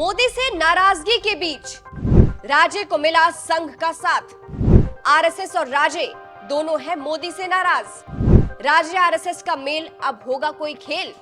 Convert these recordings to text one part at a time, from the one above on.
मोदी से नाराजगी के बीच राजे को मिला संघ का साथ। आरएसएस और राजे दोनों हैं मोदी से नाराज। राजे आरएसएस का मेल, अब होगा कोई खेल।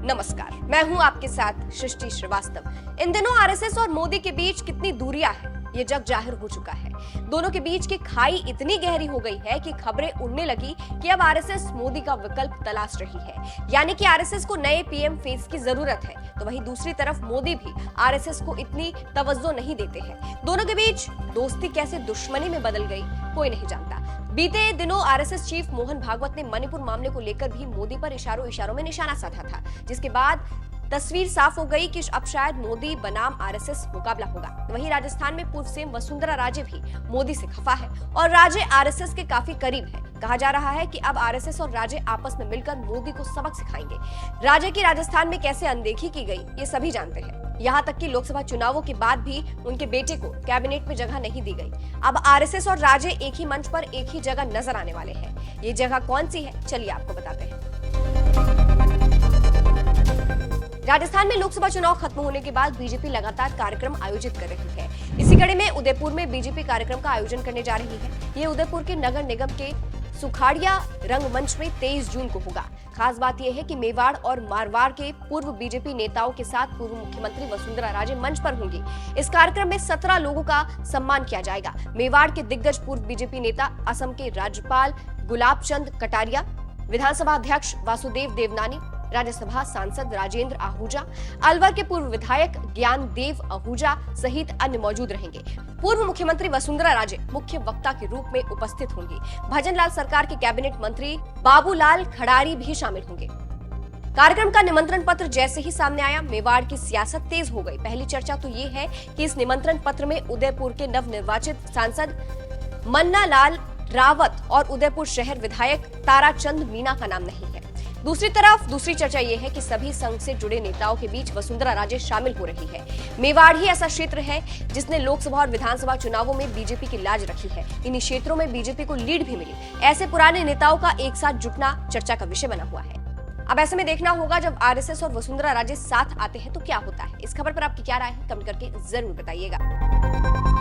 नमस्कार, मैं हूं आपके साथ सृष्टि श्रीवास्तव। इन दिनों आरएसएस और मोदी के बीच कितनी दूरियां हैं ये जग जाहिर हो चुका है। दोनों के बीच की खाई इतनी गहरी हो गई है कि खबरें उड़ने लगी कि अब आरएसएस मोदी का विकल्प तलाश रही है, यानी कि आरएसएस को नए पीएम फेस की जरूरत है। तो वहीं दूसरी तरफ मोदी भी आरएसएस को इतनी तवज्जो नहीं देते हैं। दोनों के बीच दोस्ती कैसे दुश्मनी में बदल गई कोई नहीं जानता। बीते दिनों आरएसएस चीफ मोहन भागवत ने मणिपुर मामले को लेकर भी मोदी पर इशारों में निशाना साधा था, जिसके बाद तस्वीर साफ हो गई कि अब शायद मोदी बनाम आरएसएस मुकाबला होगा। वहीं राजस्थान में पूर्व सीएम वसुंधरा राजे भी मोदी से खफा है और राजे आरएसएस के काफी करीब है। कहा जा रहा है कि अब आरएसएस और राजे आपस में मिलकर मोदी को सबक सिखाएंगे। राजे की राजस्थान में कैसे अनदेखी की गई ये सभी जानते हैं। यहाँ तक कि लोकसभा चुनावों के बाद भी उनके बेटे को कैबिनेट में जगह नहीं दी गई। अब आरएसएस और राजे एक ही मंच पर एक ही जगह नजर आने वाले हैं। ये जगह कौन सी है, चलिए आपको बताते हैं। राजस्थान में लोकसभा चुनाव खत्म होने के बाद बीजेपी लगातार कार्यक्रम आयोजित कर रही है। इसी कड़ी में उदयपुर में बीजेपी कार्यक्रम का आयोजन करने जा रही है। ये उदयपुर के नगर निगम के सुखाड़िया रंगमंच में 23 जून को होगा। खास बात यह है कि मेवाड़ और मारवाड़ के पूर्व बीजेपी नेताओं के साथ पूर्व मुख्यमंत्री वसुंधरा राजे मंच पर होंगी। इस कार्यक्रम में 17 लोगों का सम्मान किया जाएगा। मेवाड़ के दिग्गज पूर्व बीजेपी नेता, असम के राज्यपाल गुलाब चंद कटारिया, विधानसभा अध्यक्ष वासुदेव देवनानी, राज्यसभा सांसद राजेंद्र आहूजा, अलवर के पूर्व विधायक ज्ञानदेव आहूजा सहित अन्य मौजूद रहेंगे। पूर्व मुख्यमंत्री वसुंधरा राजे मुख्य वक्ता के रूप में उपस्थित होंगी। भजनलाल सरकार के कैबिनेट मंत्री बाबूलाल खड़ारी भी शामिल होंगे। कार्यक्रम का निमंत्रण पत्र जैसे ही सामने आया, मेवाड़ की सियासत तेज हो गई। पहली चर्चा तो ये है कि इस निमंत्रण पत्र में उदयपुर के नवनिर्वाचित सांसद मन्ना लाल रावत और उदयपुर शहर विधायक ताराचंद मीणा का नाम नहीं है। दूसरी तरफ दूसरी चर्चा यह है कि सभी संघ से जुड़े नेताओं के बीच वसुंधरा राजे शामिल हो रही है। मेवाड़ ही ऐसा क्षेत्र है जिसने लोकसभा और विधानसभा चुनावों में बीजेपी की लाज रखी है। इन्हीं क्षेत्रों में बीजेपी को लीड भी मिली। ऐसे पुराने नेताओं का एक साथ जुटना चर्चा का विषय बना हुआ है। अब ऐसे में देखना होगा जब आरएसएस और वसुंधरा राजे साथ आते हैं तो क्या होता है। इस खबर पर आपकी क्या राय है, कमेंट करके जरूर बताइएगा।